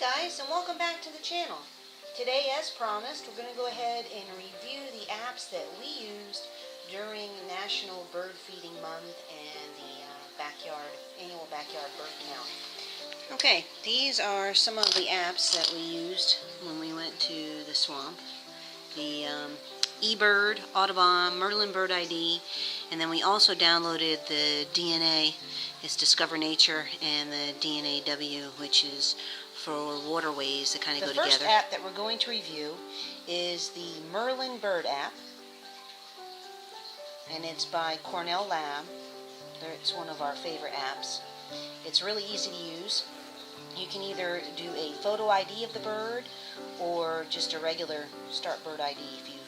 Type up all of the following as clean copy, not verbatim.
Guys, and welcome back to the channel. Today, as promised, we're going to go ahead and review the apps that we used during National Bird Feeding Month and the annual backyard bird count. Okay, these are some of the apps that we used when we went to the swamp. The eBird, Audubon, Merlin Bird ID, and then we also downloaded the DNA. It's Discover Nature, and the DNA-W, which is for waterways that kind of go together. The first app that we're going to review is the Merlin Bird app, and it's by Cornell Lab. It's one of our favorite apps. It's really easy to use. You can either do a photo ID of the bird or just a regular Start Bird ID if you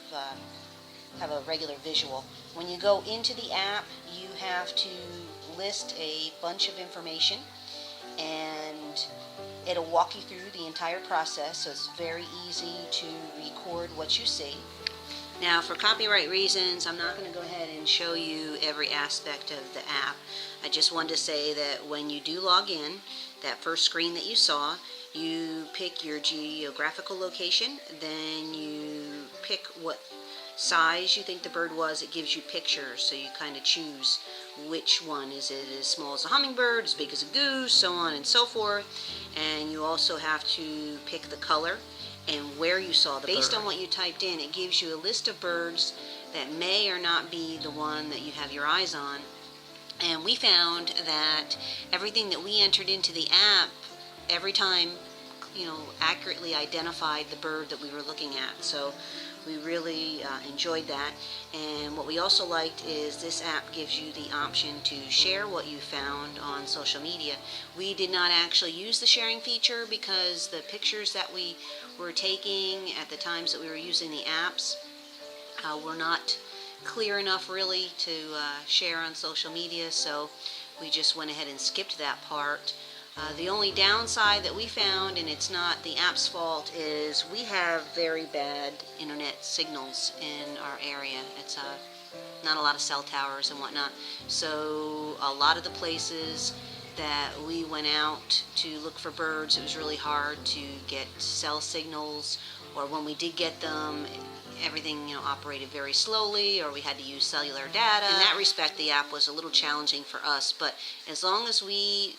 have a regular visual. When you go into the app, you have to list a bunch of information, and it'll walk you through the entire process, so it's very easy to record what you see. Now, for copyright reasons, I'm not going to go ahead and show you every aspect of the app. I just wanted to say that when you do log in, that first screen that you saw, you pick your geographical location, then you pick what size you think the bird was. It gives you pictures, so you kind of choose which one. Is it as small as a hummingbird, as big as a goose, so on and so forth. And you also have to pick the color and where you saw the bird. Based on what you typed in, it gives you a list of birds that may or not be the one that you have your eyes on. And we found that everything that we entered into the app every time, accurately identified the bird that we were looking at. So we really enjoyed that. And what we also liked is this app gives you the option to share what you found on social media. We did not actually use the sharing feature because the pictures that we were taking at the times that we were using the apps were not clear enough really to share on social media, so we just went ahead and skipped that part. The only downside that we found, and it's not the app's fault, is we have very bad internet signals in our area. It's not a lot of cell towers and whatnot, so a lot of the places that we went out to look for birds, it was really hard to get cell signals, or when we did get them, everything operated very slowly, or we had to use cellular data. In that respect, the app was a little challenging for us, but as long as we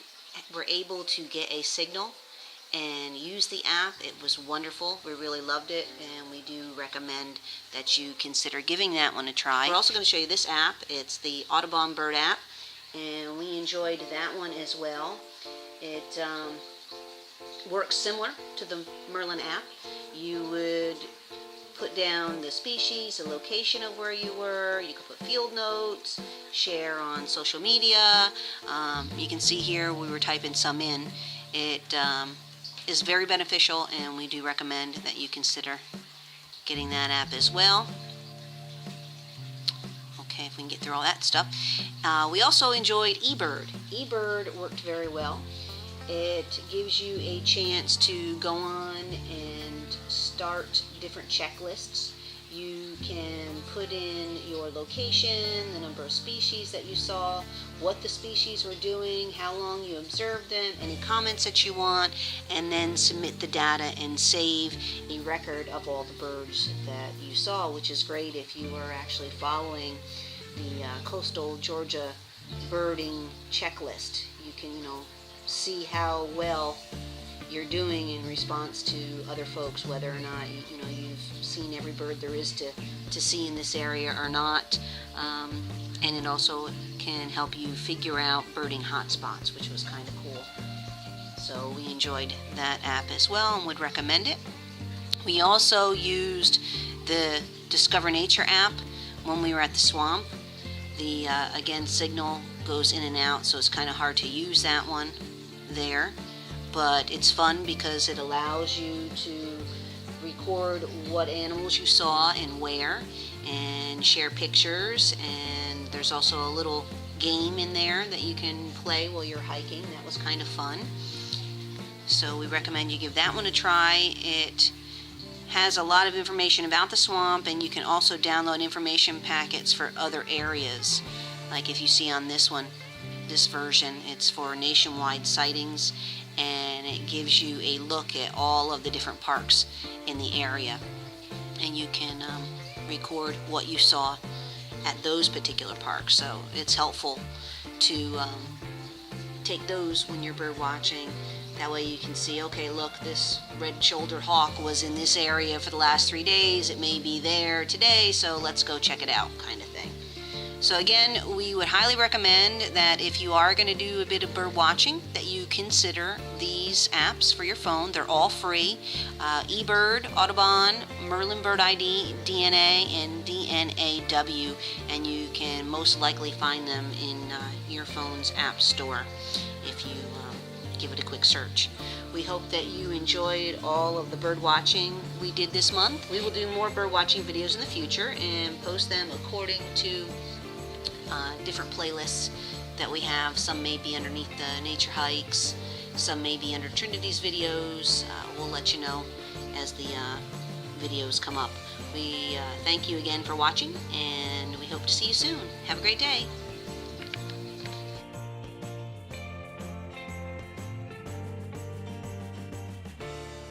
were able to get a signal and use the app, it was wonderful. We really loved it, and we do recommend that you consider giving that one a try. We're also going to show you this app. It's the Audubon Bird app, and we enjoyed that one as well. It works similar to the Merlin app. You would put down the species, the location of where you were. You could put field notes, share on social media. You can see here we were typing some in. It is very beneficial, and we do recommend that you consider getting that app as well. Okay, if we can get through all that stuff. We also enjoyed eBird. eBird worked very well. It gives you a chance to go on and start different checklists. You can put in your location, the number of species that you saw, what the species were doing, how long you observed them, any comments that you want, and then submit the data and save a record of all the birds that you saw, which is great if you are actually following the coastal Georgia birding checklist. You can, see how well you're doing in response to other folks, whether or not you've seen every bird there is to see in this area or not. And it also can help you figure out birding hotspots, which was kind of cool. So we enjoyed that app as well and would recommend it. We also used the Discover Nature app when we were at the swamp. The again, signal goes in and out, so it's kind of hard to use that one there, but it's fun because it allows you to record what animals you saw and where, and share pictures, and there's also a little game in there that you can play while you're hiking. That was kind of fun, so we recommend you give that one a try. It has a lot of information about the swamp, and you can also download information packets for other areas. Like if you see on this one, this version, it's for nationwide sightings, and and it gives you a look at all of the different parks in the area, and you can record what you saw at those particular parks. So it's helpful to take those when you're bird watching. That way you can see, okay, look, this red-shouldered hawk was in this area for the last 3 days. It may be there today, so let's go check it out, kind of thing. So again, we would highly recommend that if you are going to do a bit of bird watching, that you consider these apps for your phone. They're all free. eBird, Audubon, Merlin Bird ID, DNA, and DNAW, and you can most likely find them in your phone's app store if you give it a quick search. We hope that you enjoyed all of the bird watching we did this month. We will do more bird watching videos in the future and post them according to different playlists that we have. Some may be underneath the nature hikes, some may be under Trinity's videos. We'll let you know as the videos come up. We thank you again for watching, and we hope to see you soon. Have a great day.